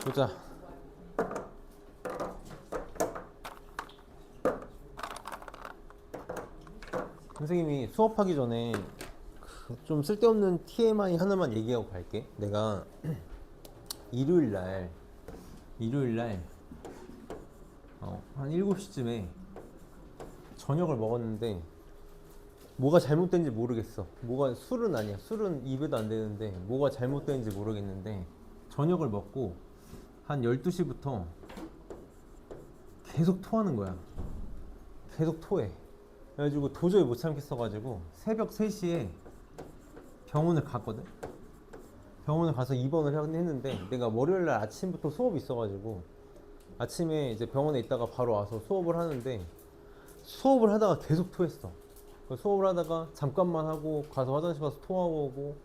보자. 선생님이 수업하기 전에 좀 쓸데없는 TMI 하나만 얘기하고 갈게. 내가 일요일날 한 7시쯤에 저녁을 먹었는데 뭐가 잘못된지 모르겠어. 뭐가 술은 아니야. 술은 입에도 안 되는데 뭐가 잘못된지 모르겠는데 저녁을 먹고 한 12시부터 계속 토하는 거야. 계속 토해. 그래가지고 도저히 못 참겠어가지고 새벽 3시에 병원을 갔거든. 병원을 가서 입원을 했는데 내가 월요일날 아침부터 수업이 있어가지고 아침에 이제 병원에 있다가 바로 와서 수업을 하는데 수업을 하다가 계속 토했어. 수업을 하다가 잠깐만 하고 가서 화장실 가서 토하고 오고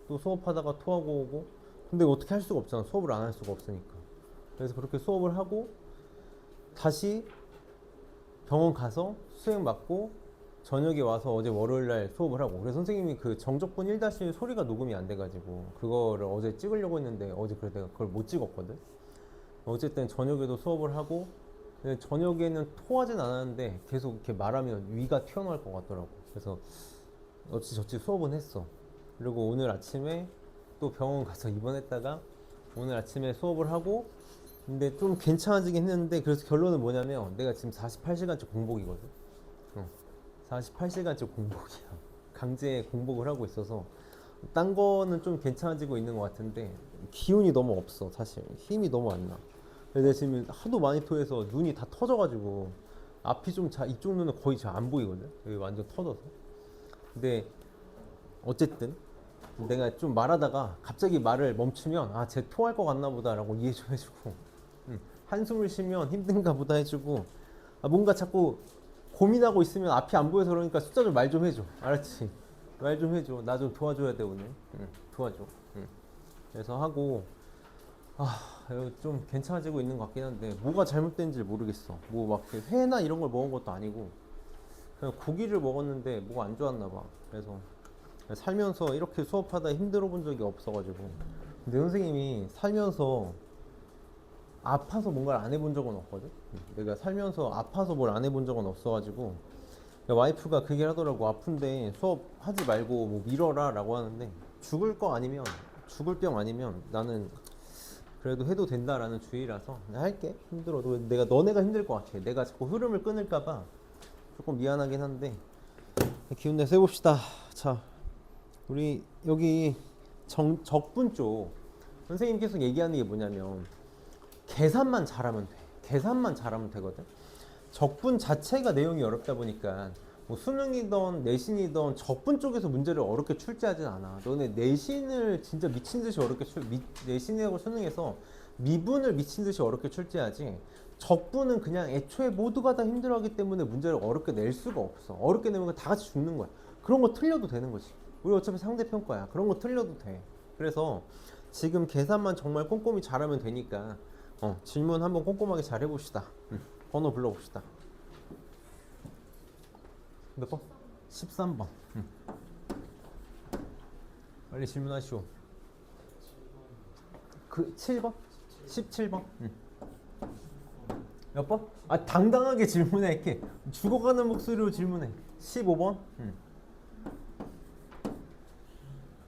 또 수업하다가 토하고 오고. 근데 어떻게 할 수가 없잖아. 수업을 안 할 수가 없으니까. 그래서 그렇게 수업을 하고 다시 병원 가서 수행 맞고 저녁에 와서 어제 월요일날 수업을 하고. 그래서 선생님이 그 정적분 1-1 소리가 녹음이 안 돼가지고 그거를 어제 찍으려고 했는데 어제 그래 내가 그걸 못 찍었거든. 어쨌든 저녁에도 수업을 하고 저녁에는 토하진 않았는데 계속 이렇게 말하면 위가 튀어나올 것 같더라고. 그래서 어찌저찌 수업은 했어. 그리고 오늘 아침에 또 병원 가서 입원했다가 오늘 아침에 수업을 하고 근데 좀 괜찮아지긴 했는데 그래서 결론은 뭐냐면 내가 지금 48시간째 공복이거든. 48시간째 공복이야. 강제 공복을 하고 있어서 딴 거는 좀 괜찮아지고 있는 것 같은데 기운이 너무 없어. 사실 힘이 너무 안 나. 내가 지금 하도 많이 토해서 눈이 다 터져가지고 앞이 좀 이쪽 눈은 거의 잘 안 보이거든. 여기 완전 터져서. 근데 어쨌든 내가 좀 말하다가 갑자기 말을 멈추면 아, 쟤 토할 것 같나 보다라고 이해 좀 해주고 한숨을 쉬면 힘든가 보다 해주고 아, 뭔가 자꾸 고민하고 있으면 앞이 안 보여서 그러니까 숫자 좀 말 좀 해줘. 알았지? 말 좀 해줘. 나 좀 도와줘야 돼 오늘. 도와줘. 그래서 하고 좀 괜찮아지고 있는 것 같긴 한데 뭐가 잘못된지 모르겠어. 뭐 막 회나 이런 걸 먹은 것도 아니고 그냥 고기를 먹었는데 뭐가 안 좋았나 봐. 그래서 살면서 이렇게 수업하다 힘들어 본 적이 없어가지고. 근데 선생님이 살면서 아파서 뭔가를 안 해본 적은 없거든. 내가 살면서 아파서 뭘 안 해본 적은 없어가지고 와이프가 그 얘기를 하더라고. 아픈데 수업 하지 말고 뭐 미뤄라 라고 하는데 죽을 병 아니면 나는 그래도 해도 된다라는 주의라서 그냥 할게. 힘들어도 너네가 힘들 것 같아. 내가 자꾸 흐름을 끊을까봐 조금 미안하긴 한데 기운 내서 해봅시다. 자, 우리 여기 적분 쪽 선생님 계속 얘기하는 게 뭐냐면 계산만 잘하면 돼. 계산만 잘하면 되거든. 적분 자체가 내용이 어렵다 보니까 뭐 수능이든 내신이든 적분 쪽에서 문제를 어렵게 출제하진 않아. 너네 내신을 진짜 미친 듯이 어렵게 내신하고 수능에서 미분을 미친 듯이 어렵게 출제하지. 적분은 그냥 애초에 모두가 다 힘들어하기 때문에 문제를 어렵게 낼 수가 없어. 어렵게 내면 다 같이 죽는 거야. 그런 거 틀려도 되는 거지. 우리 어차피 상대평가야. 그런 거 틀려도 돼. 그래서 지금 계산만 정말 꼼꼼히 잘하면 되니까 질문 한번 꼼꼼하게 잘 해봅시다. 번호 불러봅시다. 몇 번? 13번. 빨리 질문하시오. 그 7번? 17번? 몇 번? 아, 당당하게 질문해. 이렇게 죽어가는 목소리로 질문해. 15번?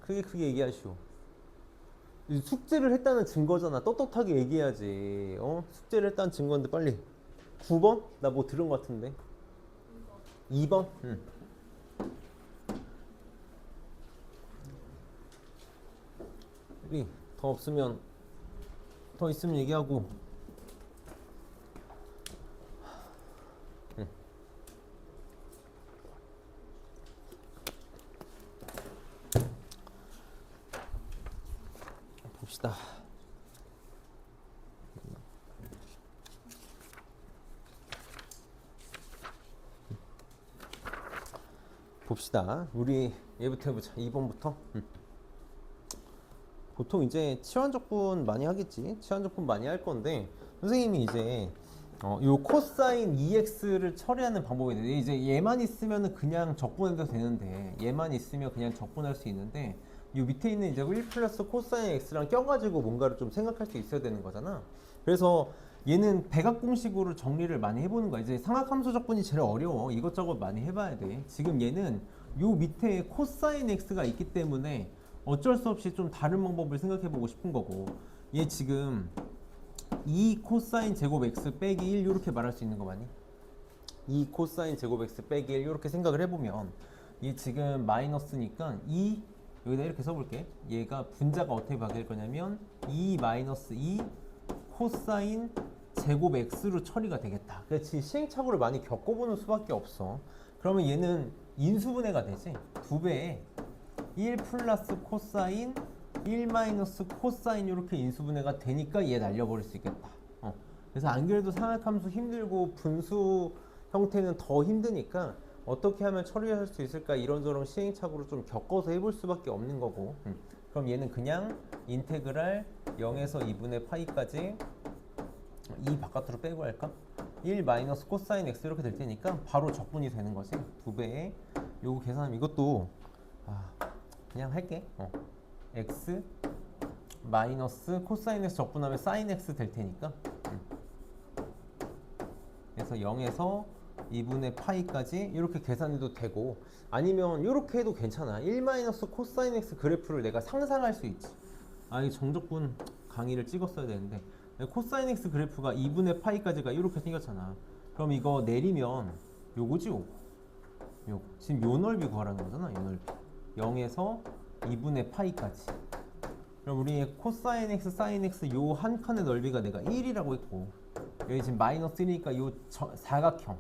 크게 얘기하시오. 숙제를 했다는 증거잖아. 떳떳하게 얘기해야지. 숙제를 했다는 증거인데 빨리. 9번? 나 뭐 들은 것 같은데. 2번? 우리 더 없으면 더 있으면 얘기하고. 봅시다. 봅시다. 우리 얘부터 해보자. 2번부터. 보통 이제 치환적분 많이 하겠지. 치환적분 많이 할 건데 선생님이 이제 요 코사인 EX를 처리하는 방법이 있는데 이제 얘만 있으면 그냥 적분해도 되는데 얘만 있으면 그냥 적분할 수 있는데 요 밑에 있는 이제 1 플러스 코사인 X랑 껴가지고 뭔가를 좀 생각할 수 있어야 되는 거잖아. 그래서 얘는 백악 공식으로 정리를 많이 해보는 거야. 이제 상하함수 적분이 제일 어려워. 이것저것 많이 해봐야 돼. 지금 얘는 요 밑에 코사인 X가 있기 때문에 어쩔 수 없이 좀 다른 방법을 생각해보고 싶은 거고 얘 지금 2 코사인 제곱 x 빼기 1 이렇게 말할 수 있는 거 맞니? 2 코사인 제곱 x 빼기 1 이렇게 생각을 해보면 얘 지금 마이너스니까 2 여기다 이렇게 써볼게. 얘가 분자가 어떻게 바뀔 거냐면 2 마이너스 2 코사인 제곱 x로 처리가 되겠다. 그렇지. 시행착오를 많이 겪어보는 수밖에 없어. 그러면 얘는 인수분해가 되지. 2배에 1 플러스 코사인 1 마이너스 코사인 이렇게 인수분해가 되니까 얘 날려버릴 수 있겠다. 그래서 안 그래도 상학함수 힘들고 분수 형태는 더 힘드니까 어떻게 하면 처리할 수 있을까 이런저런 시행착오를 좀 겪어서 해볼 수밖에 없는 거고. 그럼 얘는 그냥 인테그랄 0에서 2분의 파이까지 2 바깥으로 빼고 할까? 1 마이너스 코사인 x 이렇게 될 테니까 바로 적분이 되는 거지. 2배에 요거 계산하면 이것도 그냥 할게. x 마이너스 코사인 x 적분하면 사인 x 될 테니까 그래서 0에서 2분의 파이까지 이렇게 계산해도 되고 아니면 이렇게 해도 괜찮아. 1 마이너스 코사인 x 그래프를 내가 상상할 수 있지. 이 정적분 강의를 찍었어야 되는데 코사인 x 그래프가 2분의 파이까지가 이렇게 생겼잖아. 그럼 이거 내리면 요거지 요거. 지금 요 넓이 구하라는 거잖아. 요 넓이 0에서 2분의 파이까지. 그럼 우리 코사인 x, 사인 x 요 한 칸의 넓이가 내가 1이라고 했고 여기 지금 마이너스 1이니까 요 사각형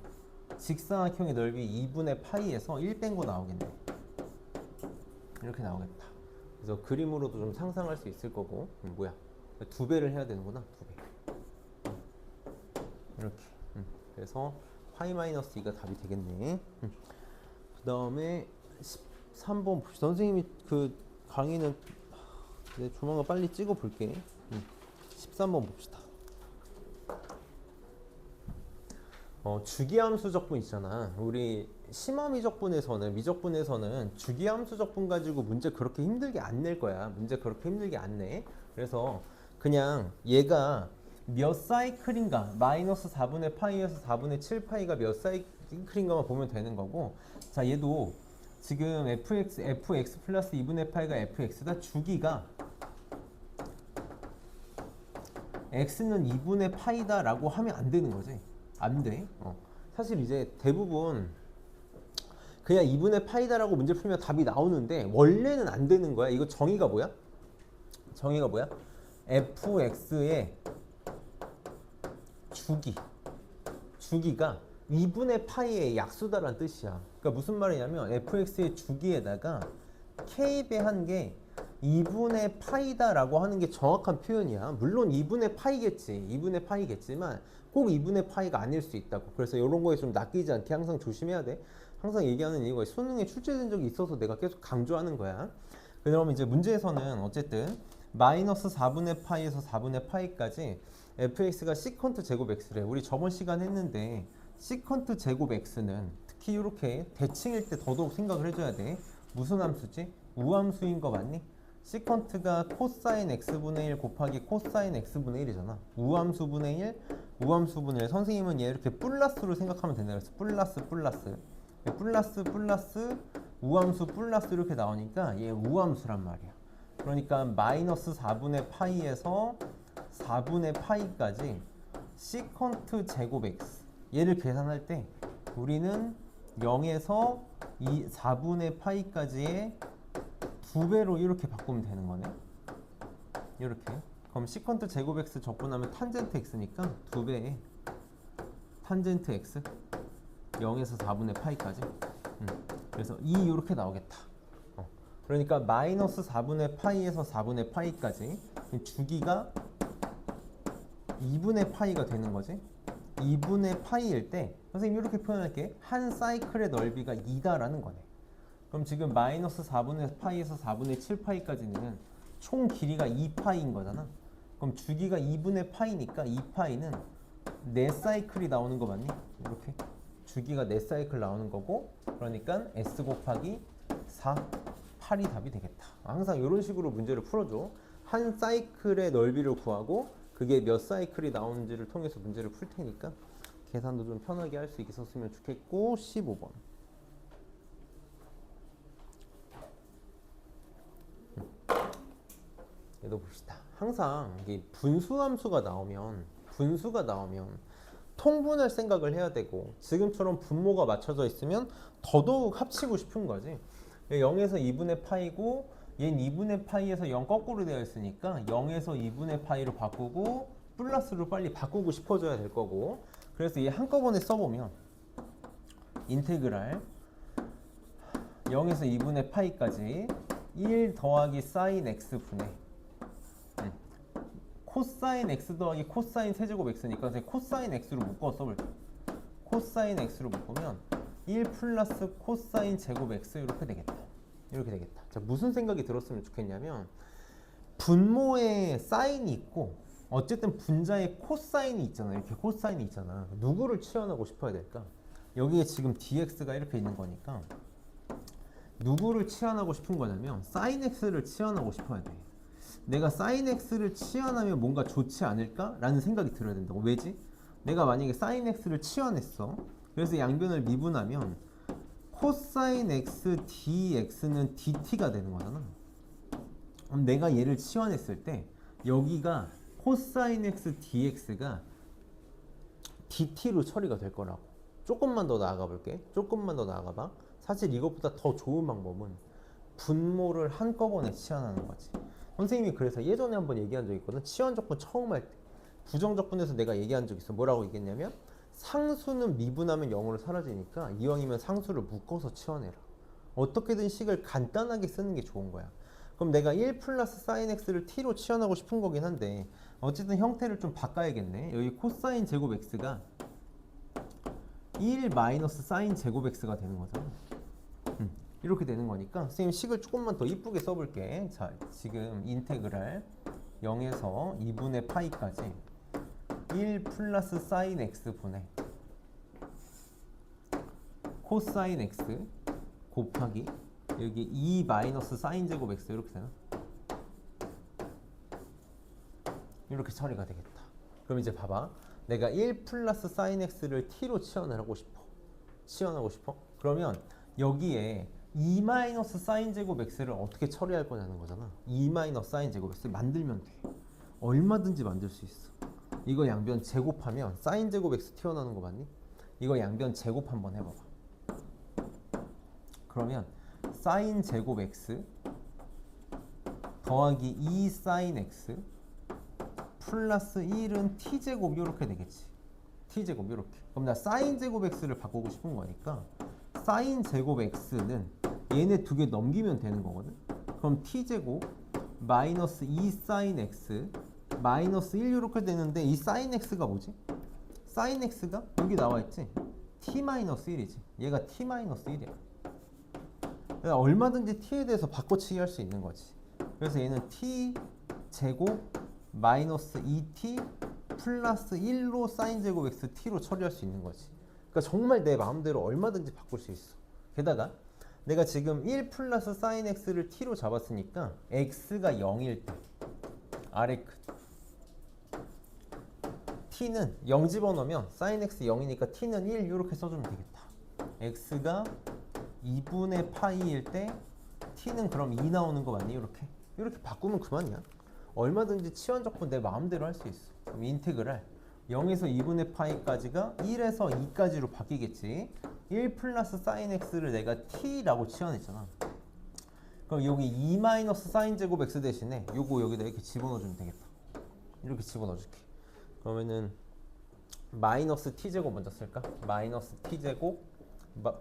직사각형의 넓이 2분의 파이에서 1 뺀 거 나오겠네. 이렇게 나오겠다. 그래서 그림으로도 좀 상상할 수 있을 거고. 뭐야? 2배를 해야 되는구나. 2배. 이렇게. 그래서 파이 마이너스 2가 답이 되겠네. 그 다음에 13번 봅시다. 선생님이 그 강의는 조만간 빨리 찍어 볼게. 13번 봅시다. 주기함수 적분 있잖아. 우리 심화 미적분에서는 주기함수 적분 가지고 문제 그렇게 힘들게 안 낼 거야. 문제 그렇게 힘들게 안 내. 그래서 그냥 얘가 몇 사이클인가 마이너스 4분의 파이에서 4분의 7 파이가 몇 사이클인가만 보면 되는 거고. 자, 얘도 지금 fx 플러스 2분의 파이가 fx다. 주기가 x는 2분의 파이다 라고 하면 안 되는 거지. 안 돼. 사실 이제 대부분 그냥 2분의 파이다 라고 문제 풀면 답이 나오는데 원래는 안 되는 거야. 이거 정의가 뭐야? fx의 주기가 2분의 파이의 약수다라는 뜻이야. 그러니까 무슨 말이냐면 fx의 주기에다가 k배한 게 2분의 파이다 라고 하는 게 정확한 표현이야. 물론 2분의 파이겠지만 꼭 2분의 파이가 아닐 수 있다고. 그래서 이런 거에 좀 낚이지 않게 항상 조심해야 돼. 항상 얘기하는 이유가 수능에 출제된 적이 있어서 내가 계속 강조하는 거야. 그러면 이제 문제에서는 어쨌든 마이너스 4분의 파이에서 4분의 파이까지 fx가 시컨트 제곱 x래. 우리 저번 시간 했는데 시컨트 제곱 x는 특히 이렇게 대칭일 때 더더욱 생각을 해줘야 돼. 무슨 함수지? 우함수인 거 맞니? 시컨트가 코사인 x분의 1 곱하기 코사인 x분의 1이잖아. 우함수분의 1, 우함수분의 1. 선생님은 얘 이렇게 플러스로 생각하면 된다 그랬어. 플러스 우함수 플러스 이렇게 나오니까 얘 우함수란 말이야. 그러니까 마이너스 4분의 파이에서 4분의 파이까지 시컨트 제곱 x 얘를 계산할 때 우리는 0에서 4분의 파이까지의 2배로 이렇게 바꾸면 되는 거네. 이렇게. 그럼 시컨트 제곱 x 적분하면 탄젠트 x니까 2배에 탄젠트 x 0에서 4분의 파이까지. 그래서 2 이렇게 나오겠다. 그러니까 마이너스 4분의 파이에서 4분의 파이까지 주기가 2분의 파이가 되는 거지. 2분의 파이일 때 선생님 이렇게 표현할게. 한 사이클의 넓이가 2다라는 거네. 그럼 지금 마이너스 4분의 파이에서 4분의 7 파이까지는 총 길이가 2파이인 거잖아. 그럼 주기가 2분의 파이니까 2파이는 네 사이클이 나오는 거 맞니? 이렇게 주기가 네 사이클 나오는 거고, 그러니까 S 곱하기 4, 8이 답이 되겠다. 항상 이런 식으로 문제를 풀어줘. 한 사이클의 넓이를 구하고 그게 몇 사이클이 나오는지를 통해서 문제를 풀 테니까 계산도 좀 편하게 할 수 있었으면 좋겠고. 15번. 얘도 봅시다. 항상 이게 분수가 나오면 통분할 생각을 해야 되고, 지금처럼 분모가 맞춰져 있으면 더더욱 합치고 싶은 거지. 0에서 2분의 파이고 얘는 2분의 파이에서 0 거꾸로 되어 있으니까 0에서 2분의 파이로 바꾸고 플러스로 빨리 바꾸고 싶어져야 될 거고, 그래서 얘 한꺼번에 써보면 인테그랄 0에서 2분의 파이까지 1 더하기 사인 x분의 코사인 x 더하기 코사인 세제곱 x니까 코사인 x로 묶어 써볼게. 코사인 x로 묶으면 1 플러스 코사인 제곱 x 이렇게 되겠다. 이렇게 되겠다. 자, 무슨 생각이 들었으면 좋겠냐면, 분모에 사인이 있고 어쨌든 분자에 코사인이 있잖아. 이렇게 코사인이 있잖아. 누구를 치환하고 싶어야 될까? 여기에 지금 dx가 이렇게 있는 거니까 누구를 치환하고 싶은 거냐면 사인 x를 치환하고 싶어야 돼. 내가 사인 x를 치환하면 뭔가 좋지 않을까? 라는 생각이 들어야 된다고. 왜지? 내가 만약에 사인 x를 치환했어. 그래서 양변을 미분하면 코사인 x dx는 dt가 되는 거잖아. 그럼 내가 얘를 치환했을 때 여기가 코사인 x dx가 dt로 처리가 될 거라고. 조금만 더 나아가 볼게. 조금만 더 나아가 봐. 사실 이것보다 더 좋은 방법은 분모를 한꺼번에 치환하는 거지. 선생님이 그래서 예전에 한번 얘기한 적 있거든. 치환 적분 처음 할 때 부정적분에서 내가 얘기한 적 있어. 뭐라고 얘기했냐면, 상수는 미분하면 0으로 사라지니까 이왕이면 상수를 묶어서 치환해라. 어떻게든 식을 간단하게 쓰는 게 좋은 거야. 그럼 내가 1 플러스 사인 x를 t로 치환하고 싶은 거긴 한데 어쨌든 형태를 좀 바꿔야겠네. 여기 코사인 제곱 x가 1 마이너스 사인 제곱 x가 되는 거잖아. 이렇게 되는 거니까 선생님 식을 조금만 더 이쁘게 써볼게. 자, 지금 인테그랄 0에서 2분의 파이까지 1 플러스 사인 x 분의 코사인 x 곱하기 여기 2 마이너스 사인 제곱 x 이렇게 되나? 이렇게 처리가 되겠다. 그럼 이제 봐봐. 내가 1 플러스 사인 x를 t로 치환하고 싶어. 그러면 여기에 2 마이너스 사인 제곱 x를 어떻게 처리할 거냐는 거잖아. 2 마이너스 사인 제곱 x 만들면 돼. 얼마든지 만들 수 있어. 이거 양변 제곱하면 사인 제곱 x 튀어나오는 거 맞니? 이거 양변 제곱 한번 해봐봐. 그러면 사인 제곱 x 더하기 2 사인 x 플러스 1은 t제곱 이렇게 되겠지. t제곱 이렇게. 그럼 나 사인 제곱 x를 바꾸고 싶은 거니까 사인 제곱 x는 얘네 두 개 넘기면 되는 거거든. 그럼 t제곱 마이너스 2 사인 x 마이너스 1 이렇게 되는데, 이 사인 x가 뭐지? 사인 x가 여기 나와 있지? t 마이너스 1이지. 얘가 t 마이너스 1이야. 그러니까 얼마든지 t에 대해서 바꿔치기 할 수 있는 거지. 그래서 얘는 t 제곱 마이너스 2t 플러스 1로 사인 제곱 x t로 처리할 수 있는 거지. 그러니까 정말 내 마음대로 얼마든지 바꿀 수 있어. 게다가 내가 지금 1 플러스 사인 x를 t로 잡았으니까 x가 0일 때 아래 끝 t는 0 집어넣으면 사인 x 0이니까 t는 1 이렇게 써주면 되겠다. x가 2분의 파이일 때 t는 그럼 2 나오는 거 맞니? 이렇게 바꾸면 그만이야. 얼마든지 치환적분 내 마음대로 할 수 있어. 그럼 인테그랄 0에서 2분의 파이까지가 1에서 2까지로 바뀌겠지. 1 플러스 사인 x를 내가 t라고 치환했잖아. 그럼 여기 2 마이너스 사인 제곱 x 대신에 요거 여기다 이렇게 집어넣어주면 되겠다. 이렇게 집어넣어줄게. 그러면은 마이너스 t제곱 먼저 쓸까? 마이너스 t제곱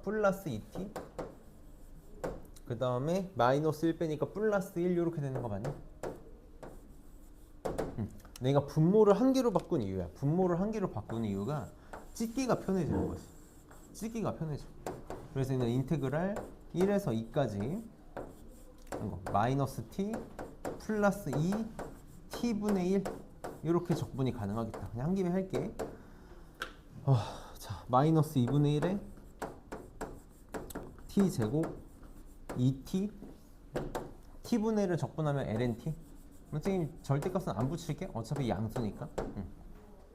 플러스 2t 그 다음에 마이너스 1 빼니까 플러스 1 이렇게 되는 거 맞니? 내가 분모를 한 개로 바꾼 이유야. 분모를 한 개로 바꾸는 이유가 찍기가 편해지는 거지. 찍기가 편해져. 그래서 얘는 인테그랄 1에서 2까지 이거 마이너스 t 플러스 2 t분의 1 이렇게 적분이 가능하겠다. 그냥 한 김에 할게. 자, 마이너스 2분의 1에 t 제곱 2t t분의 1을 적분하면 ln t. 선생님 절대값은 안 붙일게. 어차피 양수니까.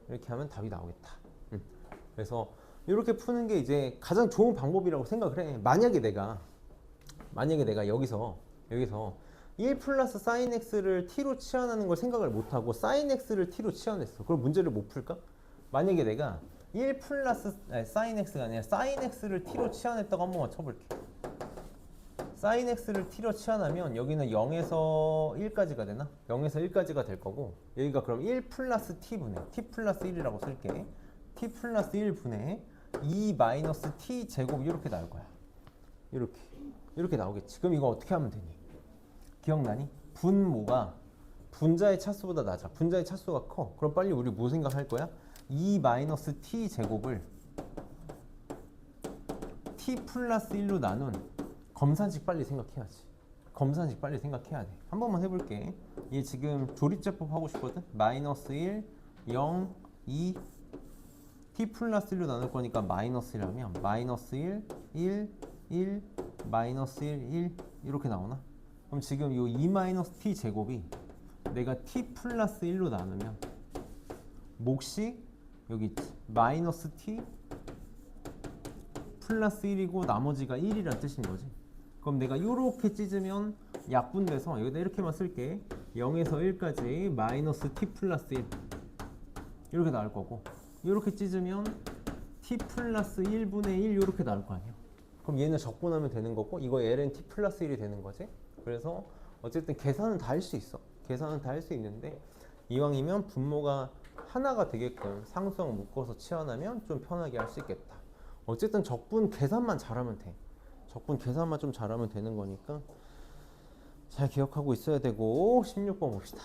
이렇게 하면 답이 나오겠다. 그래서 이렇게 푸는 게 이제 가장 좋은 방법이라고 생각을 해. 만약에 내가 여기서 1 플러스 sin x를 t로 치환하는 걸 생각을 못하고 sin x를 t로 치환했어. 그럼 문제를 못 풀까? 만약에 내가 1 플러스 sin x가 아니라 sin x를 t로 치환했다고 한 번만 쳐볼게. sin x를 t로 치환하면 여기는 0에서 1까지가 되나? 0에서 1까지가 될 거고, 여기가 그럼 1 플러스 t분의 t 플러스 1이라고 쓸게. t 플러스 1분의 2 마이너스 t 제곱 이렇게 나올 거야. 이렇게 나오겠지. 그럼 이거 어떻게 하면 되니? 기억나니? 분모가 분자의 차수보다 낮아. 분자의 차수가 커. 그럼 빨리 우리 뭐 생각할 거야? 2 마이너스 t 제곱을 t 플러스 1로 나눈 검산식 빨리 생각해야지. 검산식 빨리 생각해야 돼. 한 번만 해볼게. 얘 지금 조립제법 하고 싶거든? 마이너스 1, 0, 2 t 플러스 1로 나눌 거니까 마이너스 1하면 마이너스 1, 1, 1, 마이너스 1, 1 이렇게 나오나? 그럼 지금 이 2 마이너스 t 제곱이 내가 t 플러스 1로 나누면 몫이 여기 있지. 마이너스 t 플러스 1이고 나머지가 1이란 뜻인 거지. 그럼 내가 이렇게 찢으면 약분돼서 여기다 이렇게만 쓸게. 0에서 1까지 마이너스 t 플러스 1 이렇게 나올 거고, 이렇게 찢으면 t 플러스 1분의 1 이렇게 나올 거 아니야. 그럼 얘는 적분하면 되는 거고, 이거 ln t 플러스 1이 되는 거지. 그래서 어쨌든 계산은 다 할 수 있어. 계산은 다 할 수 있는데, 이왕이면 분모가 하나가 되게끔 상수항 묶어서 치환하면 좀 편하게 할 수 있겠다. 어쨌든 적분 계산만 잘하면 돼. 적분 계산만 좀 잘하면 되는 거니까 잘 기억하고 있어야 되고. 16번 봅시다.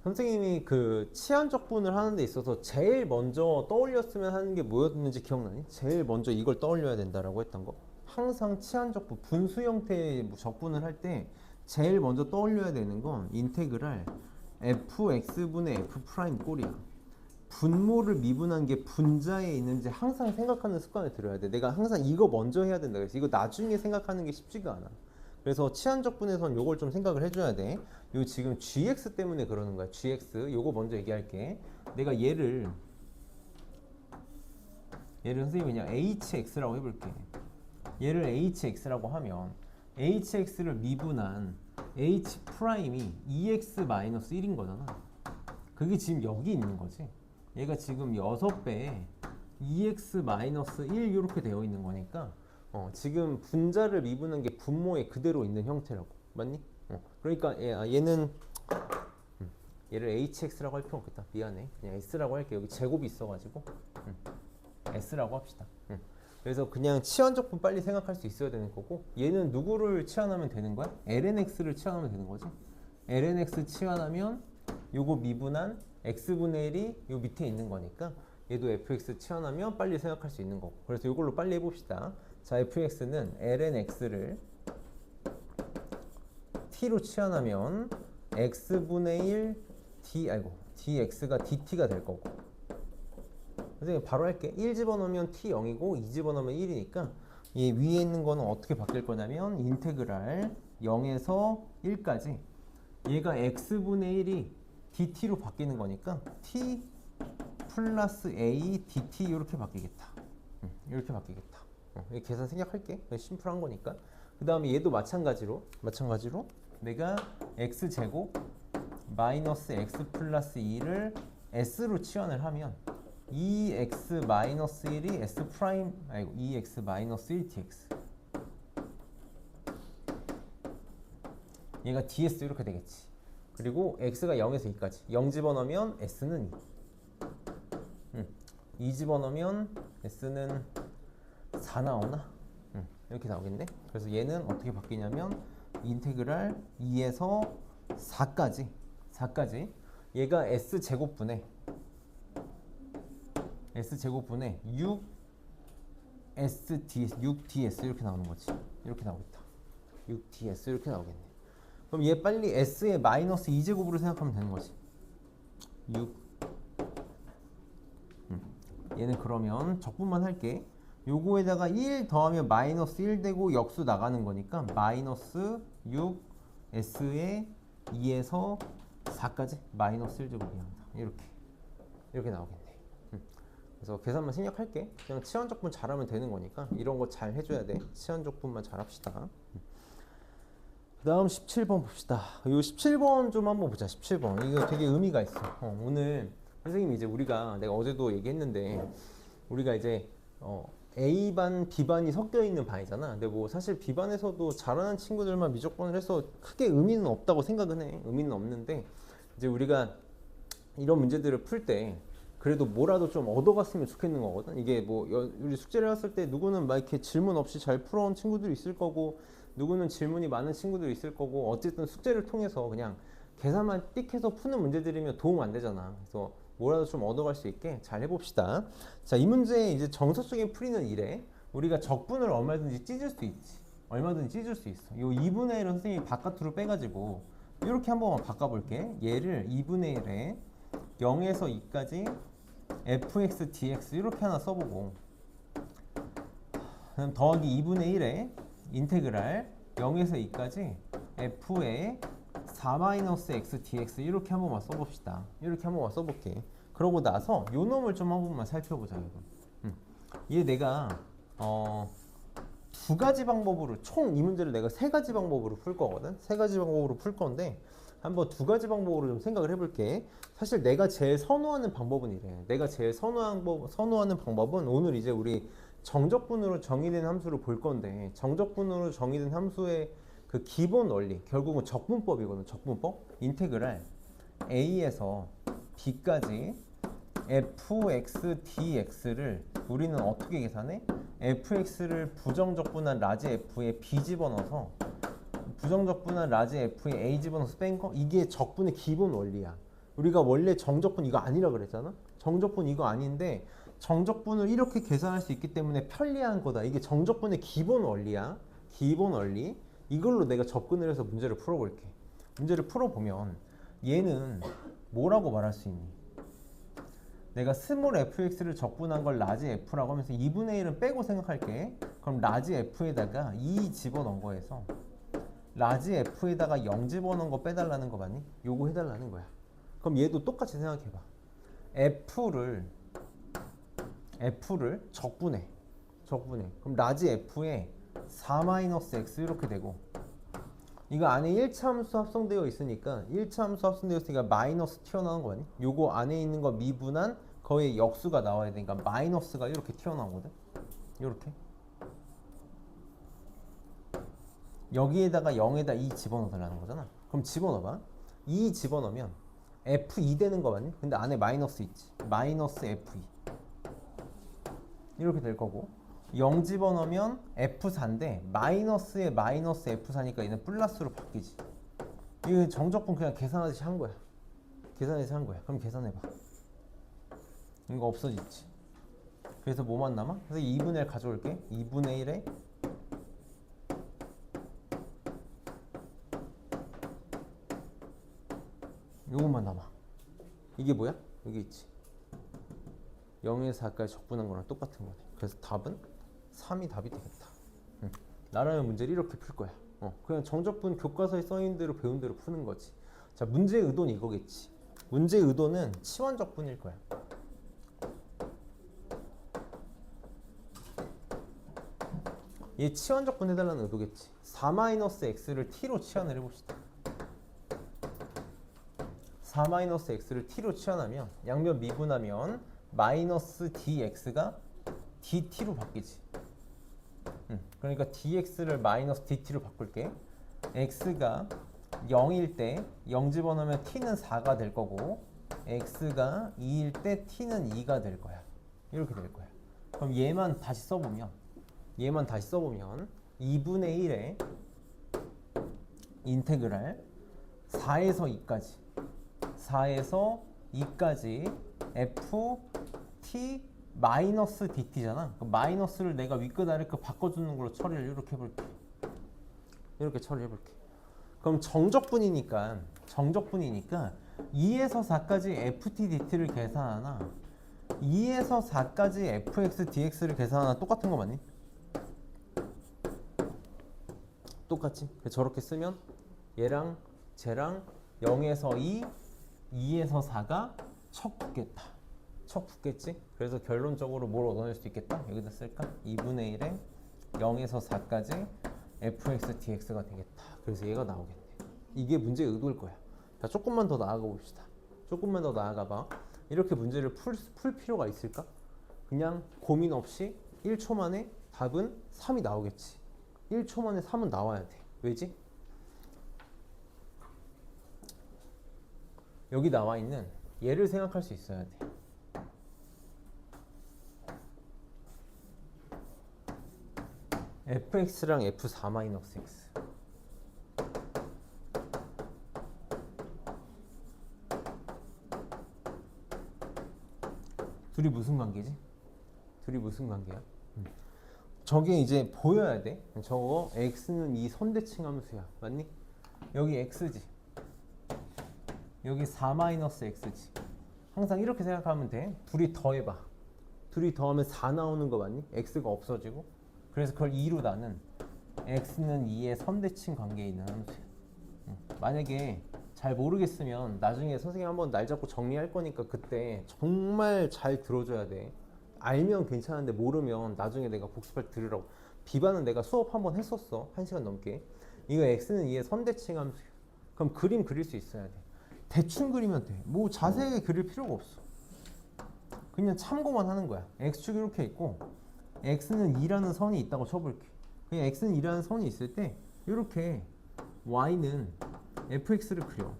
선생님이 그 치환 적분을 하는 데 있어서 제일 먼저 떠올렸으면 하는 게 뭐였는지 기억나니? 제일 먼저 이걸 떠올려야 된다라고 했던 거. 항상 치환 적분, 분수 형태의 적분을 할 때 제일 먼저 떠올려야 되는 건 인테그랄 fx분의 f 프라임 꼴이야. 분모를 미분한 게 분자에 있는지 항상 생각하는 습관을 들여야 돼. 내가 항상 이거 먼저 해야 된다 그래서 이거 나중에 생각하는 게 쉽지가 않아. 그래서 치환 적분에선 요걸 좀 생각을 해줘야 돼. 요 지금 gx 때문에 그러는 거야. gx 요거 먼저 얘기할게. 내가 얘를 선생님이 그냥 hx라고 해볼게. 얘를 hx라고 하면 hx를 미분한 h 프라임이 2x-1인 거잖아. 그게 지금 여기 있는 거지. 얘가 지금 6배에 2x-1 이렇게 되어 있는 거니까 지금 분자를 미분한 게 분모에 그대로 있는 형태라고. 맞니? 그러니까 얘는 얘를 hx라고 할 필요 없겠다. 미안해. 그냥 s라고 할게. 여기 제곱이 있어가지고 s라고 합시다. 그래서 그냥 치환적분 빨리 생각할 수 있어야 되는 거고, 얘는 누구를 치환하면 되는 거야? lnx를 치환하면 되는 거지. lnx 치환하면 요거 미분한 x분의 1이 요 밑에 있는 거니까 얘도 fx 치환하면 빨리 생각할 수 있는 거고. 그래서 이걸로 빨리 해봅시다. 자, fx는 lnx를 t로 치환하면 x분의 1 dx가 dt가 될 거고. 선생님 바로 할게. 1 집어넣으면 t 0이고 2 집어넣으면 1이니까 이 위에 있는 거는 어떻게 바뀔 거냐면 인테그랄 0에서 1까지 얘가 x분의 1이 dt로 바뀌는 거니까 t 플러스 a dt 이렇게 바뀌겠다. 이렇게 바뀌겠다. 이 계산 생략할게. 심플한 거니까. 그 다음에 얘도 마찬가지로 내가 x제곱 마이너스 x 플러스 2를 s로 치환을 하면 2x 마이너스 1이 s 프라임 2x 마이너스 1 dx 얘가 ds 이렇게 되겠지. 그리고 x가 0에서 2까지 0 집어넣으면 s는 2 2 집어넣으면 s는 4 나오나? 이렇게 나오겠네. 그래서 얘는 어떻게 바뀌냐면 인테그랄 2에서 4까지 얘가 s제곱분의 6ds 이렇게 나오는 거지. 이렇게 나오겠다. 6ds 이렇게 나오겠네. 그럼 얘 빨리 s의 마이너스 2제곱으로 생각하면 되는 거지. 6. 얘는 그러면 적분만 할게. 요거에다가 1 더하면 마이너스 1 되고 역수 나가는 거니까 마이너스 6 s의 2에서 4까지 마이너스 1제곱이란다. 이렇게 나오겠네. 그래서 계산만 생략할게. 그냥 치환적분 잘하면 되는 거니까 이런 거 잘 해줘야 돼. 치환적분만 잘합시다. 그 다음 17번 봅시다. 이 17번 좀 한번 보자. 17번 이거 되게 의미가 있어. 오늘 선생님이 이제 우리가 내가 어제도 얘기했는데 우리가 이제 A반, B반이 섞여 있는 반이잖아. 근데 뭐 사실 B반에서도 잘하는 친구들만 미적분을 해서 크게 의미는 없다고 생각은 해. 의미는 없는데 이제 우리가 이런 문제들을 풀 때 그래도 뭐라도 좀 얻어갔으면 좋겠는 거거든. 이게 뭐 우리 숙제를 했을 때 누구는 막 이렇게 질문 없이 잘 풀어온 친구들이 있을 거고 누구는 질문이 많은 친구들이 있을 거고 어쨌든 숙제를 통해서 그냥 계산만 띡 해서 푸는 문제들이면 도움 안 되잖아. 그래서 뭐라도 좀 얻어갈 수 있게 잘 해봅시다. 자, 이 문제 이제 정석적인 풀이는 이래. 우리가 적분을 얼마든지 찢을 수 있지. 얼마든지 찢을 수 있어. 요 2분의 1은 선생님이 바깥으로 빼가지고 이렇게 한번 바꿔볼게. 얘를 2분의 1에 0에서 2까지 fx dx 이렇게 하나 써보고 그럼 더하기 2분의 1에 인테그랄 0에서 2까지 f의 4-x dx 이렇게 한 번만 써봅시다. 이렇게 한 번만 써볼게. 그러고 나서 요 놈을 좀 한 번만 살펴보자. 얘 내가 두 가지 방법으로 총 이 문제를 내가 세 가지 방법으로 풀 거거든. 세 가지 방법으로 풀 건데 한번 두 가지 방법으로 좀 생각을 해볼게. 사실 내가 제일 선호하는 방법은 이래. 내가 제일 선호하는 방법은 오늘 이제 우리 정적분으로 정의된 함수를 볼 건데 정적분으로 정의된 함수의 그 기본 원리 결국은 적분법이거든. 적분법 인테그랄 a에서 b까지 fx dx를 우리는 어떻게 계산해? fx를 부정적분한 라지 f에 b 집어넣어서 부정적분한 라지 f에 a 집어넣어서 뺀 거 이게 적분의 기본 원리야. 우리가 원래 정적분 이거 아니라 그랬잖아. 정적분 이거 아닌데 정적분을 이렇게 계산할 수 있기 때문에 편리한 거다. 이게 정적분의 기본 원리야. 기본 원리. 이걸로 내가 접근을 해서 문제를 풀어볼게. 문제를 풀어보면 얘는 뭐라고 말할 수 있니? 내가 스몰 fx를 적분한 걸 라지 f라고 하면서 2분의 1은 빼고 생각할게. 그럼 라지 f에다가 2 집어넣은 거에서 라지 f에다가 0 집어넣은 거 빼달라는 거 맞니? 요거 해달라는 거야. 그럼 얘도 똑같이 생각해봐. f를 적분해. 그럼 라지 f에 4-x 이렇게 되고 이거 안에 1차 함수 합성되어 있으니까 1차 함수 합성되어 있으니까 마이너스 튀어나온 거 아니? 요거 안에 있는 거 미분한 거의 역수가 나와야 되니까 마이너스가 이렇게 튀어나오거든. 이렇게 여기에다가 0에다 2 집어넣으라는 거잖아. 그럼 집어넣어봐. 2 집어넣으면 F2 되는 거 맞니? 근데 안에 마이너스 있지. 마이너스 F2 이렇게 될 거고 0 집어넣으면 F4인데 마이너스에 마이너스 F4니까 얘는 플러스로 바뀌지. 이거 정적분 그냥 계산하듯이 한 거야. 그럼 계산해봐. 이거 없어지지. 그래서 뭐만 남아? 그래서 2분의 1 가져올게. 2분의 1에 요것만 남아. 이게 뭐야? 여기 있지. 0에서 4까지 적분한 거랑 똑같은 거네. 그래서 답은 3이 답이 되겠다. 나라면 문제를 이렇게 풀 거야. 그냥 정적분 교과서에 써있는 대로 배운 대로 푸는 거지. 자, 문제의 의도는 이거겠지. 문제의 의도는 치환적분일 거야. 얘 치환적분 해달라는 의도겠지. 4-x를 t로 치환을 해봅시다. 4-x를 t로 치환하면 양변 미분하면 마이너스 dx가 dt로 바뀌지. 그러니까 dx를 마이너스 dt로 바꿀게. x가 0일 때 0 집어넣으면 t는 4가 될 거고 x가 2일 때 t는 2가 될 거야. 이렇게 될 거야. 그럼 얘만 다시 써보면 2분의 1에 인테그랄 4에서 2까지 f t 마이너스 dt잖아. 그 마이너스를 내가 윗끝 아래끝 바꿔주는 걸로 처리를 이렇게 해볼게. 이렇게 처리해볼게. 그럼 정적분이니까 2에서 4까지 ftdt를 계산하나 2에서 4까지 fx dx를 계산하나 똑같은 거 맞니? 똑같지? 저렇게 쓰면 얘랑 쟤랑 0에서 2, 2에서 4가 척 붙겠다. 척 붙겠지? 그래서 결론적으로 뭘 얻어낼 수 있겠다? 여기다 쓸까? 2분의 1에 0에서 4까지 fx dx가 되겠다. 그래서 얘가 나오겠네. 이게 문제의 의도일 거야. 자, 조금만 더 나아가 봅시다. 조금만 더 나아가 봐. 이렇게 문제를 풀 필요가 있을까? 그냥 고민 없이 1초 만에 답은 3이 나오겠지. 1초 만에 3은 나와야 돼. 왜지? 여기 나와 있는 얘를 생각할 수 있어야 돼. fx랑 f4-x. 둘이 무슨 관계지? 둘이 무슨 관계야? 저게 이제 보여야 돼. 저거 x는 이 선대칭 함수야. 맞니? 여기 x지. 여기 4-x지. 항상 이렇게 생각하면 돼. 둘이 더해봐. 둘이 더하면 4 나오는 거 맞니? x가 없어지고. 그래서 그걸 2로 나는 x는 2의 선대칭 관계에 있는 함수야. 만약에 잘 모르겠으면 나중에 선생님 한번 날 잡고 정리할 거니까 그때 정말 잘 들어줘야 돼. 알면 괜찮은데 모르면 나중에 내가 복습할 때 들으라고. 비반은 내가 수업 한번 했었어. 1시간 넘게. 이거 x는 2의 선대칭 함수야. 그럼 그림 그릴 수 있어야 돼. 대충 그리면 돼. 뭐 자세하게 그릴 필요가 없어. 그냥 참고만 하는 거야. x축이 이렇게 있고 x는 2라는 선이 있다고 쳐볼게. 그냥 x는 2라는 선이 있을 때 이렇게 y는 fx를 그려.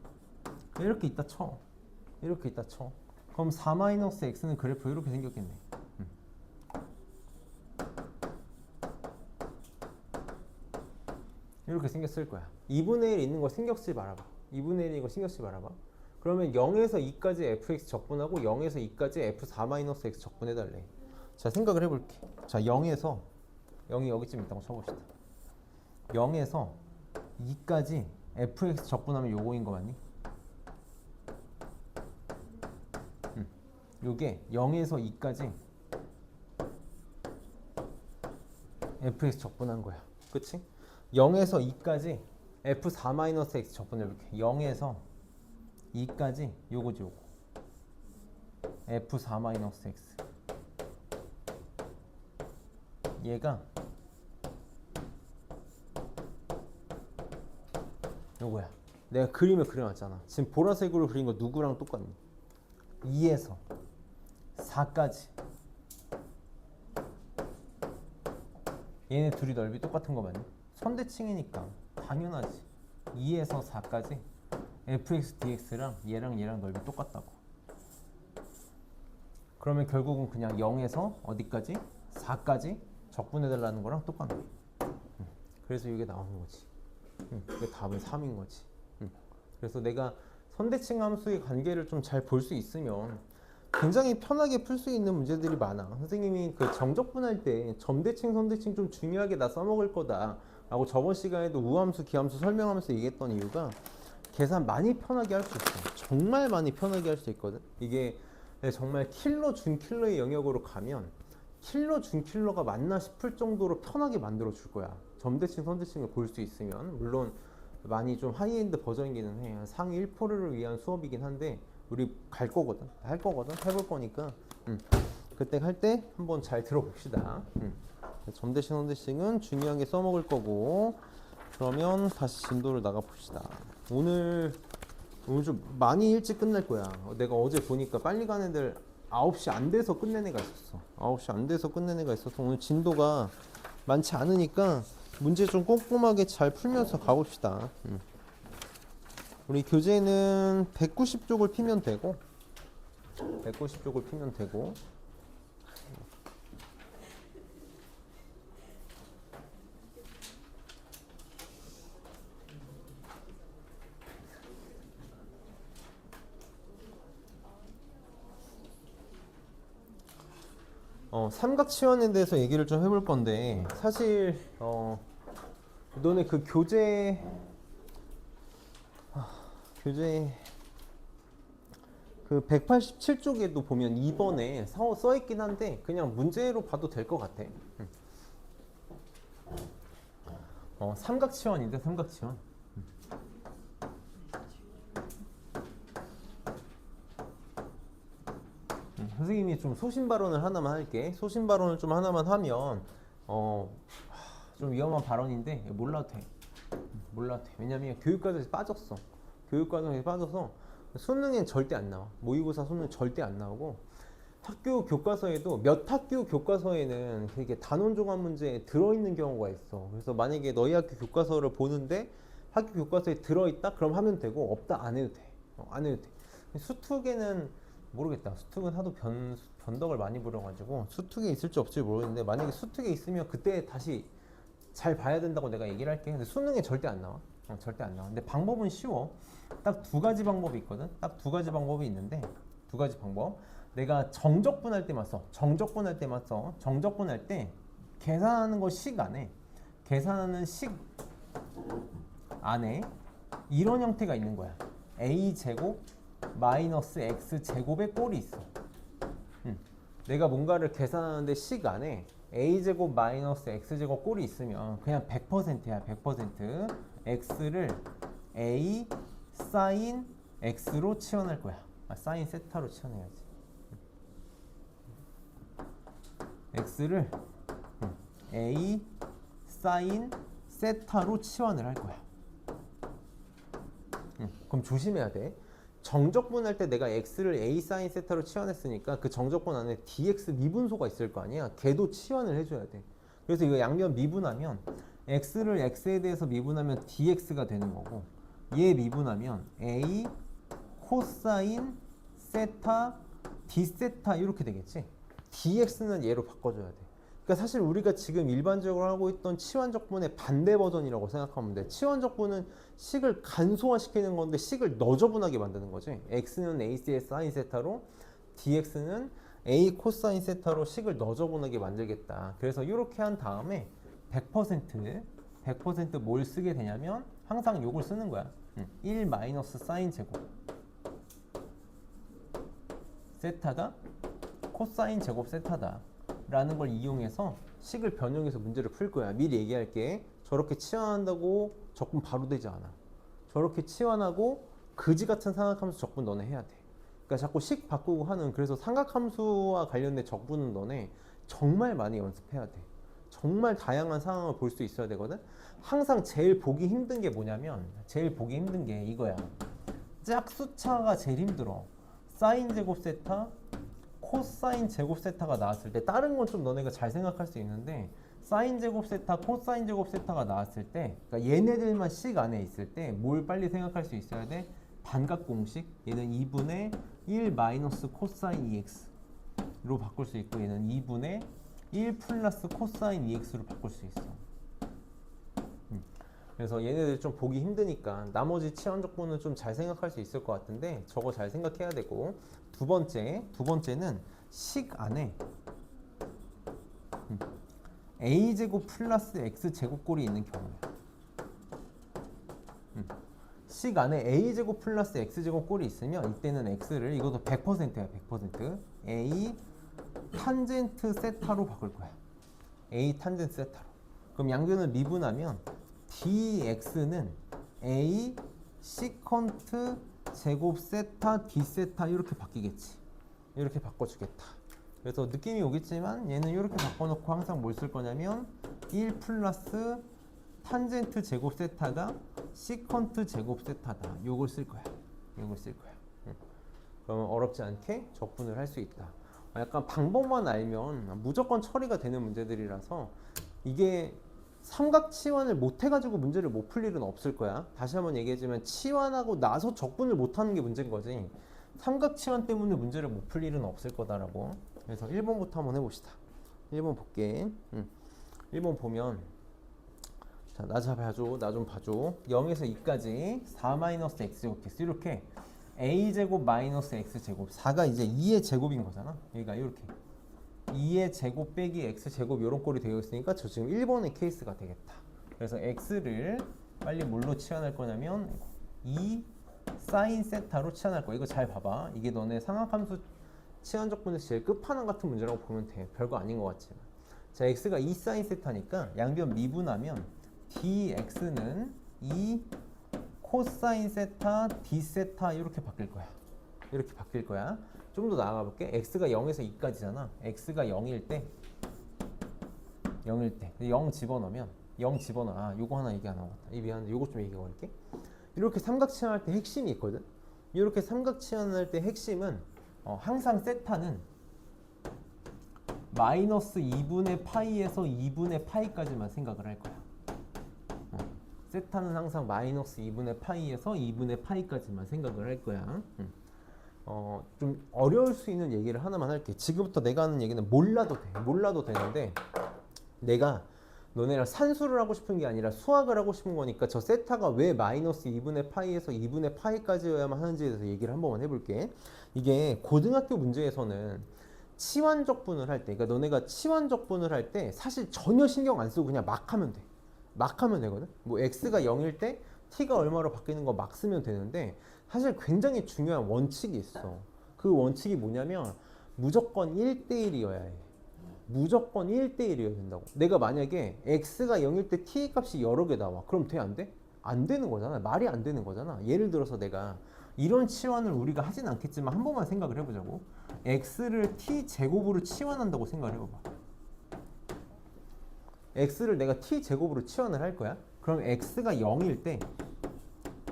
이렇게 있다 쳐. 이렇게 있다 쳐. 그럼 4-x는 그래프 이렇게 생겼겠네. 이렇게 생겼을 거야. 2분의 1 있는 거 신경 쓰지 말아봐. 2분의 1 이거 신경 쓰지 말아봐. 그러면 0에서 2까지 fx 적분하고 0에서 2까지 f4-x 적분해달래. 자, 생각을 해볼게. 자, 0에서 0이 여기쯤 있다고 쳐봅시다. 0에서 2까지 fx 적분하면 요거인 거 맞니? 요게 0에서 2까지 fx 적분한 거야. 그치? 0에서 2까지 f4-x 적분해볼게. 0에서 2까지 요거지 요거. f4-x 얘가 요거야. 내가 그림을 그려놨잖아. 지금 보라색으로 그린 거 누구랑 똑같니? 2에서 4까지 얘네 둘이 넓이 똑같은 거 맞니? 선대칭이니까 당연하지. 2에서 4까지 fx dx랑 얘랑 넓이 똑같다고. 그러면 결국은 그냥 0에서 어디까지? 4까지 적분해달라는 거랑 똑같네. 그래서 이게 나오는 거지. 그 답은 3인 거지. 그래서 내가 선대칭 함수의 관계를 좀 잘 볼 수 있으면 굉장히 편하게 풀 수 있는 문제들이 많아. 선생님이 그 정적분할 때 점대칭, 선대칭 좀 중요하게 나 써먹을 거다 라고 저번 시간에도 우함수, 기함수 설명하면서 얘기했던 이유가 계산 많이 편하게 할 수 있어. 정말 많이 편하게 할 수 있거든. 이게 정말 킬러, 준킬러의 영역으로 가면 킬러, 준킬러가 맞나 싶을 정도로 편하게 만들어 줄 거야. 점대칭, 선대칭을 볼 수 있으면. 물론 많이 좀 하이엔드 버전이기는 해. 상위 1%를 위한 수업이긴 한데 우리 갈 거거든. 할 거거든. 해볼 거니까 그때 할 때 한번 잘 들어봅시다. 점대칭, 선대칭은 중요하게 써먹을 거고. 그러면 다시 진도를 나가 봅시다. 오늘 좀 많이 일찍 끝날 거야. 내가 어제 보니까 빨리 가는 애들 9시 안 돼서 끝낸 애가 있었어. 9시 안 돼서 끝낸 애가 있어서 오늘 진도가 많지 않으니까 문제 좀 꼼꼼하게 잘 풀면서 가봅시다. 우리 교재는 190쪽을 피면 되고 190쪽을 피면 되고 삼각치환에 대해서 얘기를 좀 해볼 건데 사실 너네 그 교재 교재 그 187쪽에도 보면 2번에 써 있긴 한데 그냥 문제로 봐도 될 것 같아. 삼각치원인데 삼각치원. 선생님이 좀 소신 발언을 하나만 할게. 소신 발언을 좀 하나만 하면 좀 위험한 발언인데 몰라도 돼. 몰라도 돼. 왜냐면 교육과정에서 빠졌어. 교육과정에서 빠져서 수능엔 절대 안 나와. 모의고사 수능 절대 안 나오고 학교 교과서에도 몇 학교 교과서에는 되게 단원 종합 문제에 들어있는 경우가 있어. 그래서 만약에 너희 학교 교과서를 보는데 학교 교과서에 들어있다? 그럼 하면 되고 없다? 안 해도 돼. 안 해도 돼. 수특에는 모르겠다. 수특은 하도 변덕을 많이 부려가지고 수특에 있을지 없을지 모르겠는데 만약에 수특에 있으면 그때 다시 잘 봐야 된다고 내가 얘기를 할게. 근데 수능에 절대 안 나와. 절대 안 나와. 근데 방법은 쉬워. 딱 두 가지 방법이 있거든. 딱 두 가지 방법이 있는데 두 가지 방법. 내가 정적분 할 때만 써. 정적분 할 때만 써. 정적분 할 때 계산하는 거 식 안에 계산하는 식 안에 이런 형태가 있는 거야. a 제곱 마이너스 x 제곱의 꼴이 있어. 내가 뭔가를 계산하는데 식 안에 a 제곱 마이너스 x 제곱 꼴이 있으면 그냥 100%야. 100% x를 a 사인 x로 치환할 거야. 사인 세타로 치환해야지. x를 a 사인 세타로 치환을 할 거야. 그럼 조심해야 돼. 정적분 할 때 내가 x를 a 사인 세타로 치환했으니까 그 정적분 안에 dx 미분소가 있을 거 아니야. 걔도 치환을 해줘야 돼. 그래서 이거 양변 미분하면 x를 x에 대해서 미분하면 dx가 되는 거고 얘 미분하면 a 코사인 세타 d 세타 이렇게 되겠지. dx는 얘로 바꿔줘야 돼. 그러니까 사실 우리가 지금 일반적으로 하고 있던 치환적분의 반대 버전이라고 생각하면 돼. 치환적분은 식을 간소화시키는 건데 식을 너저분하게 만드는 거지. x는 a의 사인 세타로 dx는 a 코사인 세타로 식을 너저분하게 만들겠다. 그래서 이렇게 한 다음에 100%뭘 쓰게 되냐면 항상 요걸 쓰는 거야. 1 마이너스 사인 제곱 세타가 코사인 제곱 세타다 라는 걸 이용해서 식을 변형해서 문제를 풀 거야. 미리 얘기할게. 저렇게 치환한다고 적분 바로 되지 않아. 저렇게 치환하고 그지 같은 삼각함수 적분 너네 해야 돼. 그러니까 자꾸 식 바꾸고 하는, 그래서 삼각함수와 관련된 적분은 너네 정말 많이 연습해야 돼. 정말 다양한 상황을 볼 수 있어야 되거든. 항상 제일 보기 힘든 게 뭐냐면, 제일 보기 힘든 게 이거야. 짝수차가 제일 힘들어. 사인 제곱 세타, 코사인 제곱 세타가 나왔을 때 다른 건 좀 너네가 잘 생각할 수 있는데, 사인 제곱 세타, 코사인 제곱 세타가 나왔을 때, 그러니까 얘네들만 식 안에 있을 때 뭘 빨리 생각할 수 있어야 돼? 반값 공식. 얘는 2분의 1 마이너스 코사인 2x로 바꿀 수 있고, 얘는 2분의 1 플러스 코사인 2x로 바꿀 수 있어. 그래서 얘네들 좀 보기 힘드니까 나머지 치환적분은 좀 잘 생각할 수 있을 것 같은데, 저거 잘 생각해야 되고, 두 번째는 식 안에 a제곱 플러스 x제곱꼴이 있는 경우야. 식 안에 a제곱 플러스 x제곱꼴이 있으면 이때는 x를, 이것도 100%야. 100% a 탄젠트 세타로 바꿀 거야. a 탄젠트 세타로. 그럼 양변을 미분하면 dx는 a 시컨트 제곱 세타 d 세타 이렇게 바뀌겠지. 이렇게 바꿔주겠다. 그래서 느낌이 오겠지만 얘는 이렇게 바꿔놓고 항상 뭘 쓸 거냐면 1 플러스 탄젠트 제곱 세타가 시컨트 제곱 세타다. 요걸 쓸 거야. 요걸 쓸 거야. 그러면 어렵지 않게 적분을 할 수 있다. 약간 방법만 알면 무조건 처리가 되는 문제들이라서, 이게 삼각 치환을 못 해가지고 문제를 못 풀 일은 없을 거야. 다시 한번 얘기해주면 치환하고 나서 적분을 못 하는 게 문제인 거지, 삼각 치환 때문에 문제를 못 풀 일은 없을 거다라고. 그래서 1번부터 한번 해봅시다. 1번 볼게. 1번 보면, 자, 나 좀 봐줘. 0에서 2까지 4-x제곱 x 이렇게 a제곱 마이너스 x제곱, 4가 이제 2의 제곱인 거잖아. 여기가 이렇게 2의 제곱 빼기 x제곱 이런 꼴이 되어 있으니까 저 지금 1번의 케이스가 되겠다. 그래서 x를 빨리 뭘로 치환할 거냐면 2 사인 세타로 치환할 거야. 이거 잘 봐봐. 이게 너네 상학함수 치환 적분에서 제일 끝판왕 같은 문제라고 보면 돼. 별거 아닌 것 같지만. 자, x가 2 사인 세타니까 양변 미분하면 dx는 2 코사인 세타 d 세타 이렇게 바뀔 거야. 이렇게 바뀔 거야. 좀 더 나아가 볼게. x가 0에서 2까지잖아. x가 0일 때 0 집어넣으면 0 집어넣어. 아, 요거 하나 얘기 안 하고 왔다. 미안한데 요거 좀 얘기해 볼게. 이렇게 삼각 치환할 때 핵심이 있거든. 이렇게 삼각 치환할 때 핵심은 항상 세타는 마이너스 2분의 파이에서 2분의 파이까지만 생각을 할 거야. 세타는 항상 마이너스 2분의 파이에서 2분의 파이까지만 생각을 할 거야. 좀 어려울 수 있는 얘기를 하나만 할게. 지금부터 내가 하는 얘기는 몰라도 돼. 몰라도 되는데 내가 너네랑 산수를 하고 싶은 게 아니라 수학을 하고 싶은 거니까 저 세타가 왜 마이너스 2분의 파이에서 2분의 파이까지여야만 하는지에 대해서 얘기를 한 번만 해볼게. 이게 고등학교 문제에서는 치환적분을 할 때, 그러니까 너네가 치환적분을 할 때 사실 전혀 신경 안 쓰고 그냥 막 하면 돼. 막 하면 되거든. 뭐 x가 0일 때 t가 얼마로 바뀌는 거 막 쓰면 되는데 사실 굉장히 중요한 원칙이 있어. 그 원칙이 뭐냐면 무조건 1대1이어야 해. 무조건 1대1이어야 된다고. 내가 만약에 x가 0일 때 t 값이 여러 개 나와. 그럼 돼? 안 돼? 안 되는 거잖아. 말이 안 되는 거잖아. 예를 들어서 내가 이런 치환을 우리가 하진 않겠지만 한 번만 생각을 해보자고. x를 t 제곱으로 치환한다고 생각을 해봐봐. x를 내가 t 제곱으로 치환을 할 거야. 그럼 x가 0일 때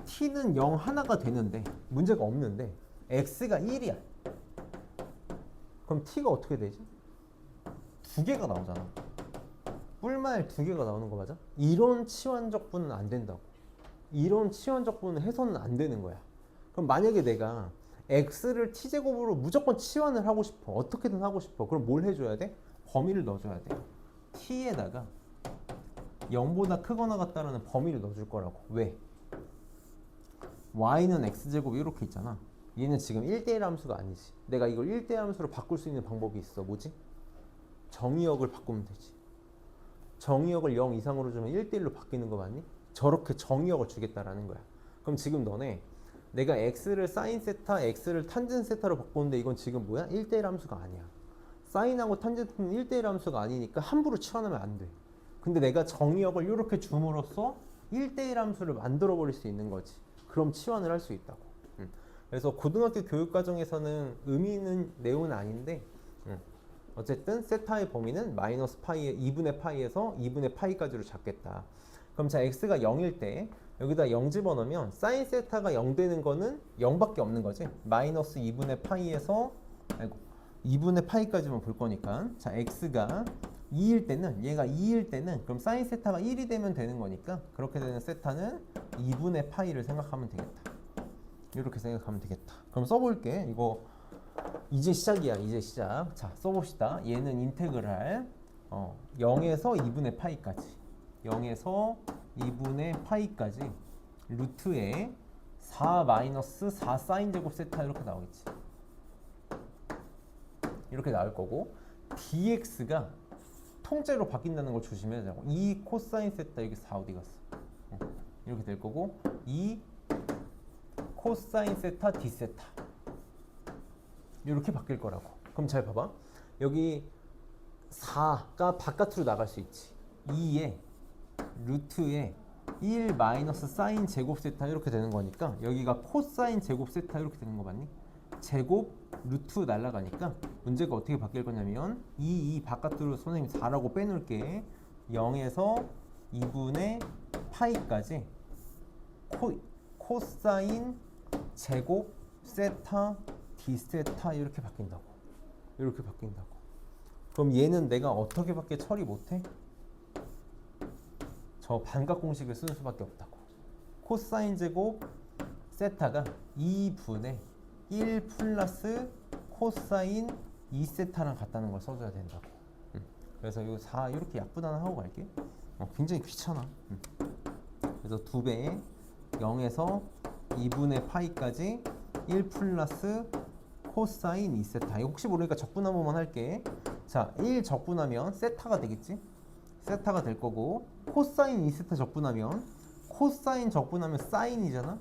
t는 0 하나가 되는데 문제가 없는데 x가 1이야. 그럼 t가 어떻게 되지? 두 개가 나오잖아. 뿔말 두 개가 나오는 거 맞아? 이런 치환적분은 안 된다고. 이런 치환적분은 해서는 안 되는 거야. 그럼 만약에 내가 x를 t제곱으로 무조건 치환을 하고 싶어. 어떻게든 하고 싶어. 그럼 뭘 해줘야 돼? 범위를 넣어줘야 돼. t에다가 0보다 크거나 같다라는 범위를 넣어줄 거라고. 왜? y는 x제곱 이렇게 있잖아. 얘는 지금 1대1 함수가 아니지. 내가 이걸 1대1 함수로 바꿀 수 있는 방법이 있어. 뭐지? 정의역을 바꾸면 되지. 정의역을 0 이상으로 주면 1대1로 바뀌는 거 맞니? 저렇게 정의역을 주겠다라는 거야. 그럼 지금 너네 내가 x를 사인 세타, x를 탄젠 세타로 바꾸는데 이건 지금 뭐야? 1대1 함수가 아니야. 사인하고 탄젠트는 1대1 함수가 아니니까 함부로 치환하면 안 돼. 근데 내가 정의역을 이렇게 줌으로써 1대1 함수를 만들어 버릴 수 있는 거지. 그럼 치환을 할 수 있다고. 그래서 고등학교 교육과정에서는 의미 있는 내용은 아닌데 어쨌든 세타의 범위는 마이너스 파이에 2분의 파이에서 2분의 파이까지로 잡겠다. 그럼 자 x가 0일 때 여기다 0 집어넣으면 사인 세타가 0 되는 거는 0밖에 없는 거지. 마이너스 2분의 파이에서 2분의 파이까지만 볼 거니까 자 x가 2일 때는 얘가 2일 때는 그럼 사인 세타가 1이 되면 되는 거니까 그렇게 되는 세타는 2분의 파이를 생각하면 되겠다. 이렇게 생각하면 되겠다. 그럼 써볼게. 이거 이제 시작이야. 이제 시작. 자, 써봅시다. 얘는 인테그랄 0에서 2분의 파이까지 0에서 2분의 파이까지 루트에 4 마이너스 4 사인 제곱 세타 이렇게 나오겠지. 이렇게 나올 거고 dx가 통째로 바뀐다는 걸 조심해야 되고 2 코사인 세타 여기 4 어디 갔어? 이렇게 될 거고 2 코사인 세타 d 세타 이렇게 바뀔 거라고. 그럼 잘 봐봐. 여기 4가 바깥으로 나갈 수 있지. 2에 루트에 1 마이너스 사인 제곱 세타 이렇게 되는 거니까 여기가 코사인 제곱 세타 이렇게 되는 거 맞니? 제곱 루트 날라가니까 문제가 어떻게 바뀔 거냐면 이 바깥으로 선생님 4라고 빼놓을게. 0에서 2분의 파이까지 코사인 제곱 세타 d 세타 이렇게 바뀐다고. 이렇게 바뀐다고. 그럼 얘는 내가 어떻게밖에 처리 못해? 저 반각 공식을 쓰는 수밖에 없다고. 코사인 제곱 세타가 2분의 1 플러스 코사인 2세타랑 같다는 걸 써줘야 된다고. 그래서 이 4 이렇게 약분하나 하고 갈게. 굉장히 귀찮아. 그래서 2배 0에서 2분의 파이까지 1 플러스 코사인 2세타. 이거 혹시 모르니까 적분 한 번만 할게. 자, 1 적분하면 세타가 되겠지? 세타가 될 거고 코사인 2세타 적분하면 코사인 적분하면 사인이잖아?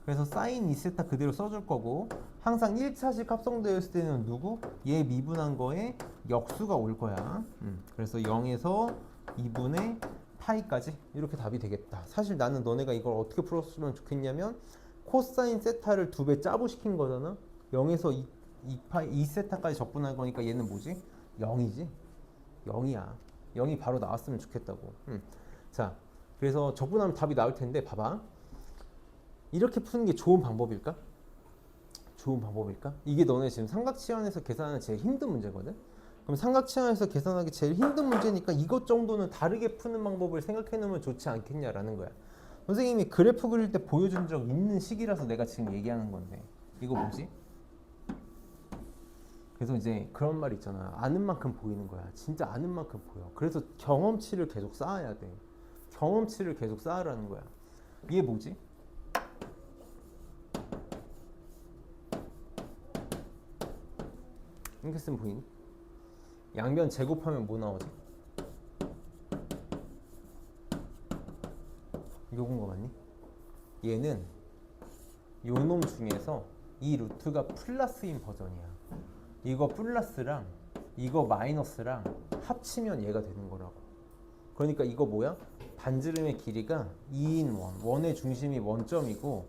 그래서 사인 2세타 그대로 써줄 거고 항상 1차식 합성되었을 때는 누구? 얘 미분한 거에 역수가 올 거야. 그래서 0에서 2분의 파이까지 이렇게 답이 되겠다. 사실 나는 너네가 이걸 어떻게 풀었으면 좋겠냐면 코사인 세타를 2배 짜부시킨 거잖아. 0에서 2세타까지 적분할 거니까 얘는 뭐지? 0이지? 0이야. 0이 바로 나왔으면 좋겠다고. 자, 그래서 적분하면 답이 나올 텐데 봐봐. 이렇게 푸는 게 좋은 방법일까? 좋은 방법일까? 이게 너네 지금 삼각치환에서 계산하는 제일 힘든 문제거든? 그럼 삼각치환에서 계산하기 제일 힘든 문제니까 이것 정도는 다르게 푸는 방법을 생각해 놓으면 좋지 않겠냐라는 거야. 선생님이 그래프 그릴 때 보여준 적 있는 시기라서 내가 지금 얘기하는 건데 이거 뭐지? 그래서 이제 그런 말 있잖아. 아는 만큼 보이는 거야. 진짜 아는 만큼 보여. 그래서 경험치를 계속 쌓아야 돼. 경험치를 계속 쌓으라는 거야. 이게 뭐지? 이렇게 쓰면 보이니? 양변 제곱하면 뭐 나오지? 요건 거 맞니? 얘는 요 놈 중에서 이 루트가 플러스인 버전이야. 이거 플러스랑 이거 마이너스랑 합치면 얘가 되는 거라고. 그러니까 이거 뭐야? 반지름의 길이가 2인 원. 원의 중심이 원점이고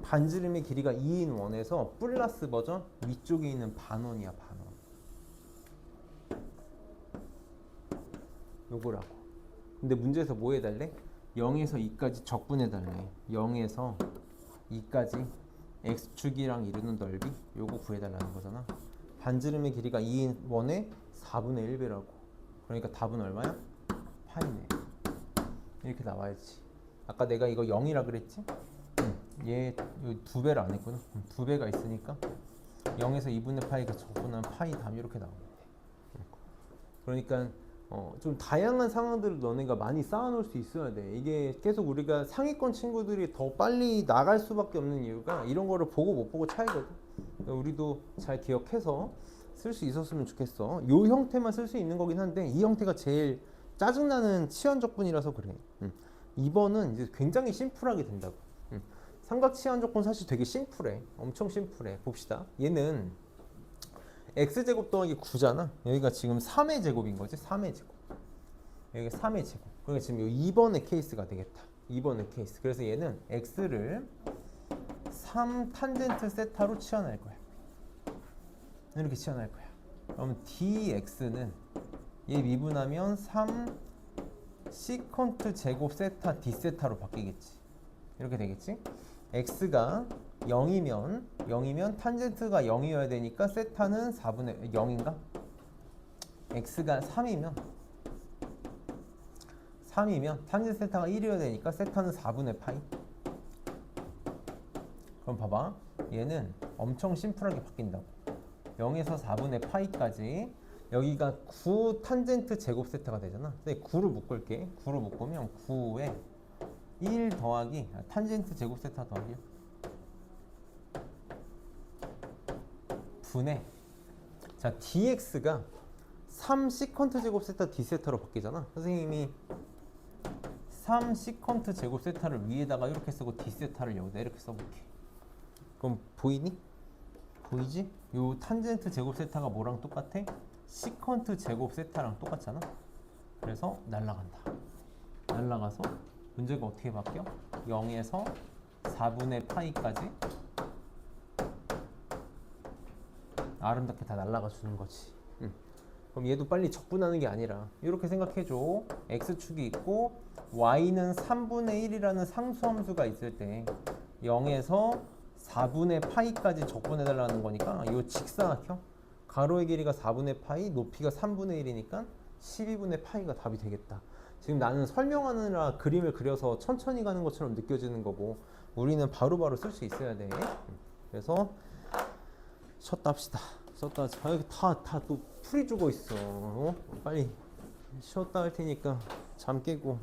반지름의 길이가 2인 원에서 플러스 버전 위쪽에 있는 반원이야, 반원. 요거라고. 근데 문제에서 뭐 해달래? 0에서 2까지 적분해달래. 0에서 2까지 x축이랑 이루는 넓이 요거 구해달라는 거잖아. 반지름의 길이가 2인 원의 4분의 1배라고. 그러니까 답은 얼마야? 파이네. 이렇게 나와야지. 아까 내가 이거 0이라 그랬지? 얘 2배를 안 했구나. 2배가 있으니까 0에서 2분의 파이가 적분하면 파이 답이 이렇게 나오면 돼. 그러니까 좀 다양한 상황들을 너네가 많이 쌓아놓을 수 있어야 돼. 이게 계속 우리가 상위권 친구들이 더 빨리 나갈 수밖에 없는 이유가 이런 거를 보고 못 보고 차이거든. 우리도 잘 기억해서 쓸 수 있었으면 좋겠어. 요 형태만 쓸 수 있는 거긴 한데 이 형태가 제일 짜증나는 치환적분이라서 그래. 2번은 이제 굉장히 심플하게 된다고. 삼각 치환적분 사실 되게 심플해. 엄청 심플해. 봅시다. 얘는 x제곱 더하기 9잖아. 여기가 지금 3의 제곱인 거지. 3의 제곱. 여기가 3의 제곱. 그러니까 지금 요 2번의 케이스가 되겠다. 2번의 케이스. 그래서 얘는 x를 3 탄젠트 세타로 치환할 거야. 이렇게 치환할 거야. 그러면 dx는 얘 미분하면 3 시컨트 제곱 세타 d 세타로 바뀌겠지. 이렇게 되겠지. x가 0이면 탄젠트가 0이어야 되니까 세타는 4분의 0인가? x가 3이면 탄젠트 세타가 1이어야 되니까 세타는 4분의 파이. 그럼 봐봐. 얘는 엄청 심플하게 바뀐다고. 0에서 4분의 파이까지 여기가 9 탄젠트 제곱 세타가 되잖아. 근데 9를 묶을게. 9를 묶으면 9에 1 더하기 탄젠트 제곱 세타 더하기 분의 자 dx가 3 시컨트 제곱 세타 d 세타로 바뀌잖아. 선생님이 3 시컨트 제곱 세타를 위에다가 이렇게 쓰고 d 세타를 여기다 이렇게 써볼게. 그럼 보이니? 보이지? 요 탄젠트 제곱 세타가 뭐랑 똑같아? 시컨트 제곱 세타랑 똑같잖아. 그래서 날라간다. 날라가서 문제가 어떻게 바뀌어? 0에서 4분의 파이까지 아름답게 다 날라가 주는 거지. 그럼 얘도 빨리 적분하는 게 아니라 이렇게 생각해줘. x축이 있고 y는 3분의 1이라는 상수함수가 있을 때 0에서 4분의 파이까지 적분해달라는 거니까 이 직사각형 가로의 길이가 4분의 파이, 높이가 3분의 1이니까 12분의 파이가 답이 되겠다. 지금 나는 설명하느라 그림을 그려서 천천히 가는 것처럼 느껴지는 거고 우리는 바로바로 쓸 수 있어야 돼. 그래서 쉬었다 합시다. 쉬었다 다 또 풀이 주고 있어. 빨리 쉬었다 할 테니까 잠 깨고